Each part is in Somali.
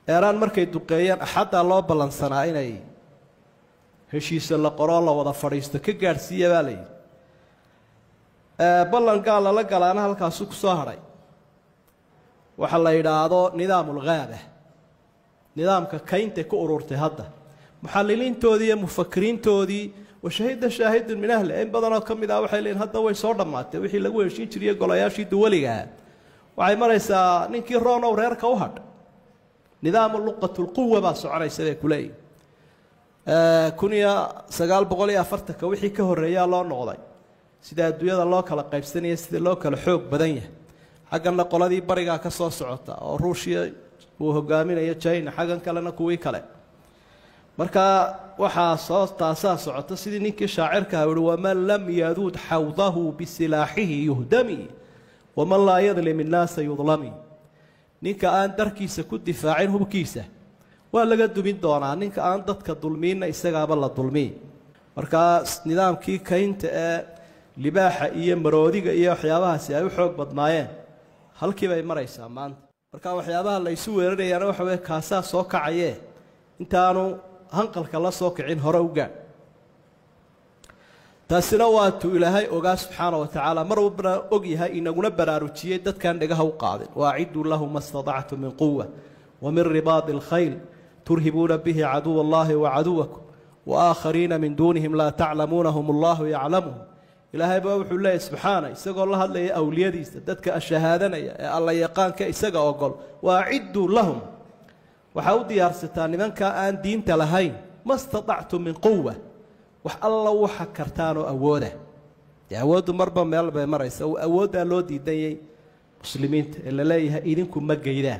إيران مركي دقيان أحد الله بلانسنا إني هشيس الله قرآن وضع فريست كجارسية بالي بلان قال الله قال أنا هالكاسوك صهري وحلا يدعو نظام الغابة نظام كاين تكورورت هذا محللين تودي مفكرين تودي وشهد شاهد من أهله إن بدنا كم إذا وحيلين هذا ويصور ماته وحي لقوا شيء تري قلاياشي دوليها وعي مريسا ننكي رونا ورير كوهد نظام اللقة القوة بس على سبيل كلي كونيا سجال بقولي أفرتك وحي كهر ريال الله نقضي سيدا الدنيا الله كلا قيب سنة سيدا الله كلا حوق بدنيه حقنا قلادي بريقة كصوص عطا روسيا وهجامين يجين حقنا كلنا كوي كلا مركا وحا صوص تاساس عطا سيدي نيكي شاعر كهول ومن لم يذود حوضه بسلاحه يهدمي ومن لا يظلم الناس يظلمي نيكا أن دركيسة كد دفاعين هو بكيسة ولا قد من دونا نيكا أن ضدك الظلمين إستجاب الله الظلمين مركا نظام كي كينت libaaxa iyo maroodiga iyo waxyaabahaasi ay u xoog badnaayeen halkiiba ay maraysaa maanta marka waxyaabaha la isu weerarayaan waxa weey kaasa soo kacayee intaanu hanqalka la soo kicin hore u gaar taasina waa tu ilaahay ogaa subxaanahu wa ta'ala mar walba og yahay inaguna baraarujiyay dadkan dhagaha u qaadin waacidu lahum mastada'tu min quwwa wa min ribaad al-khayl turhibuna bihi aduw Allah wa aduwakum wa akharina min dunihim la ta'lamunahum Allah ya'lamuhum إلهي بوحو الله سبحانه يسقى الله هذا أولياء دتك الشهادة الله يقان كيسقى أقول وأعدوا لهم وحاودي أرستان من كان دين تلهين ما استطعتم من قوة الله وحكرتانه أوده يعود مربى ملبى مريس أو أوده لودي دي مسلمين اللي لا يهينكم مجيدا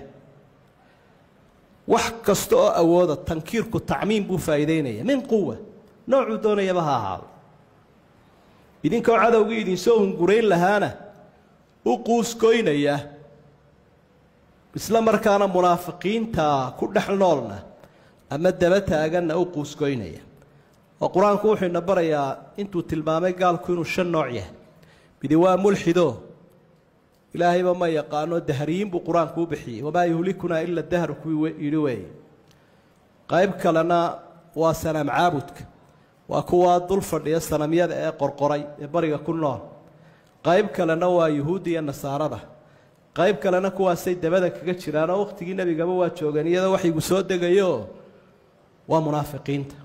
وحكستوا أوده تنكيركم تعميم بفايدين من قوة نوع دون يبها هذا idinka cadawga idin soo hungurayn lahaana u quuskoynaya isla markaana munaafiqiinta ku dhaxnoolna ama daba taaganna u quuskoynaya oo quraanku wuxuu ina barayaa intuu tilmaamay gaalku inuu shan nooc yahay mid waa mulxido ilaahay ma yaqaano dahriin buu quraanku u bixiyay wama yuhlikuna illa dahru ku yiri way qayb kalena waa sanam caabudka وكوا دول فردية سنمية قرقري بريغا كنون قايب كلنا ويهودي النصارى قايب كلنا كوا سيد دبدا كجيرانا وقتي نبي غبا جوغانيدا waxay gu soo degayo waa munaafiqiinta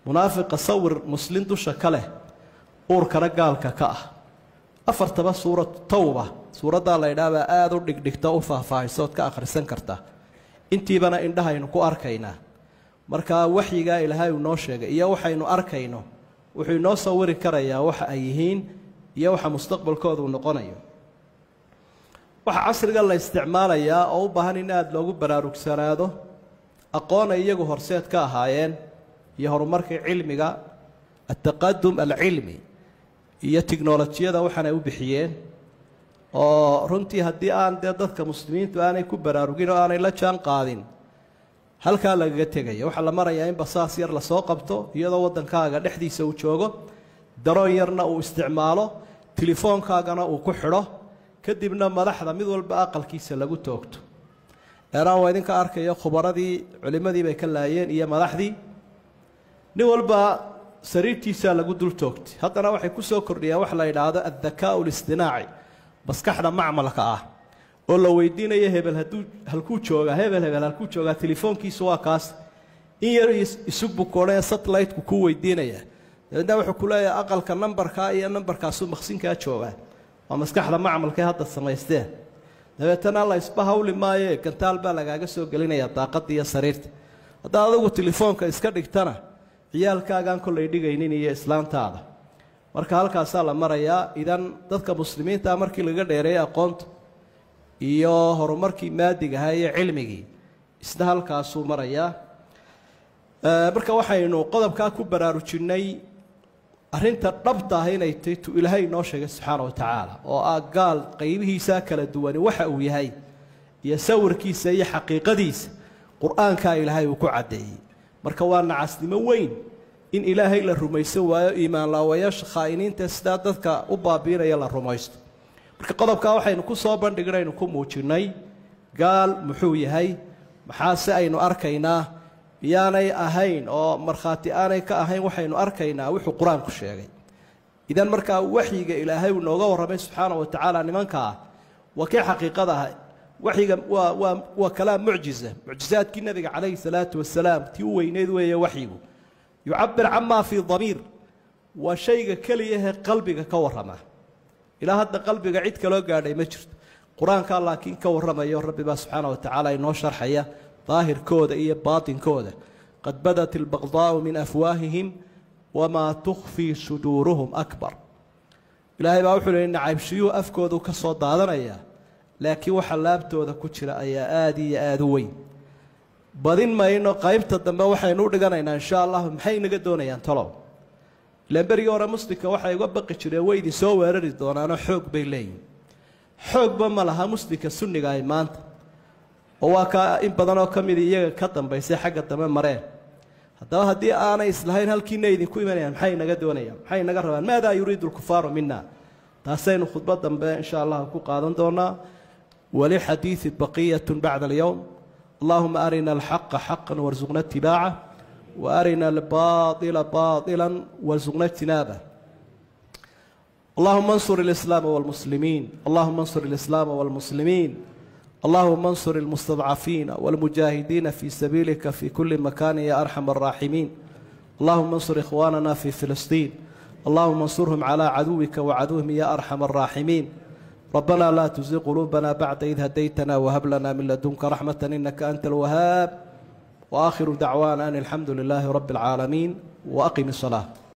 munaafiq sawir muslim dusha kale uur kana gaalka ka ah afartaba suurad tawba suurada la yiraahdo aad u dhigdhigta u faahfaahayso ka akhrisan karta intiibana indhahaynu ku arkaynaa marka waxyiga ilaahay uu noo sheegay iyo waxaynu arkayno wuxuu noo sawiri karayaa waxa ay yihiin iyo waxa mustaqbalkooda uu noqonayo waxa casriga la isticmaalayaa oo u baahan in aad loogu baraarugsanaado aqoon iyagu horseed ka ahaayeen iyo horumarka cilmiga التقدم العلمي iyo tiknoolajiyada waxana u bixiyeen oo runtii hadii aan dadka muslimiintu aanay ku baraarugin oo aanay la jaan qaadin halka laga tagayo waxa la marayaa in basaas yar la soo qabto iyadoo wadankaaga dhexdiisa uu joogo daroon yarna uu isticmaalo telefoonkaagana uu ku xidho kadibna madaxda mid walba aqalkiisa lagu toogto eeraan waa idinka arkayo khubaradii culimadii bay ka laayeen iyo madaxdii nin walba sariirtiisa lagu dul toogtay haddana waxay ku soo kordhiyaan wax la yiraahdo adhakaa istinaaci maskaxda macmalka ah oo la weydiinayo hebel halku jooga hebel halku jooga telefoonkiisu waa kaas in yar isugu koorey satellite ku weydiinaya inta wuxuu ku leeyahay aqalka numberka iyo numberkaas maqsinka jooga waa maskaxda macmalka hadda samaysteen dabeetana la isbahawli maaye kantaal baa lagaaga soo gelinaya daaqada iyo sariirta hadda adigu telefoonka iska dhigtana ciyaalkaagan kulay dhigaynin iyo islaantaada marka halkaas la marayaa idan dadka muslimiinta markii laga dheereeyay aqoonta iyo horumarkii maadiga ah iyo cilmigii isna halkaas uu marayaa marka waxaynu qodobka ku baraarujinay arinta dhabta ah inay tahay ilaahay noo sheegay subxaanahu wa ta'ala oo gaal qaybihiisa kala duwan waxa uu yahay iyo sawirkiisa iyo xaqiiqadiisa quraanka ilaahay uu ku cadeeyay marka waa nacasnimo weyn in ilaahay la rumayso waayo iimaan la wayash khaa'iniinta sida dadka u baabiinaya la rumaysto marka qodobka waxaynu ku soo bandhignaynu ku muujinay gaal muxuu yahay maxaase aynu arkaynaa iyaanay ahayn oo markhaati aanay ka ahayn waxaynu arkaynaa wuxuu qur-aanku sheegay idan markaa waxyiga ilaahay uu nooga warramay subxaana wa tacaala nimankaa waa kii xaqiiqada ah waxyiga waa kalaam mucjiza mucjizaadkii nabiga calayhi salaatu wasalaam tii u weyneyd weeye waxyigu yucabir camaa fii damiir waa shayga keliyahee qalbiga ka warrama ilaa hadda qalbiga cid kaloo gaadhay ma jirto qur-aankaa laakiin ka warramayo rabbi baa subxaana wa tacaala inoo sharxaya daahirkooda iyo baatinkooda qad badat albaqdaa'u min afwaahihim wamaa tukhfii suduuruhum akbar ilaahay baa wuxuu leeyay nacaybshiyuu afkoodu ka soo daadanaya laakiin waxa laabtooda ku jira ayaa aad iyo aad u weyn badin mayno qaybta dambe waxaynu u dhiganaynaa insha allah maxay naga doonayaan talow ilaan berigii hore muslimka waxay uga baqi jireen way idin soo weerari doonaanoo xoog bay leeyihin xoogba ma laha muslimka sunniga ay maanta oo waa kaa in badanoo ka mid iyaga ka dambaysay xagga dambe mareen haddaba haddii aanay islahayn halkiina idinku imanayaan maxay naga doonayaan maxay naga rabaan maadaa yuriidu lkufaaru mina taasaynu khudbad dambe insha allah ku qaadan doonaa walixadiidi baqiyatun bacda alyowm allahuma arina alxaqa xaqan warsuqna itibaaca وأرنا الباطل باطلا وارزقنا اجتنابه اللهم انصر الإسلام والمسلمين اللهم انصر الإسلام والمسلمين اللهم انصر المستضعفين والمجاهدين في سبيلك في كل مكان يا أرحم الراحمين اللهم انصر إخواننا في فلسطين اللهم انصرهم على عدوك وعدوهم يا أرحم الراحمين ربنا لا تزغ قلوبنا بعد إذ هديتنا وهب لنا من لدنك رحمة إنك أنت الوهاب وآخر دعوانا أن الحمد لله رب العالمين وأقم الصلاة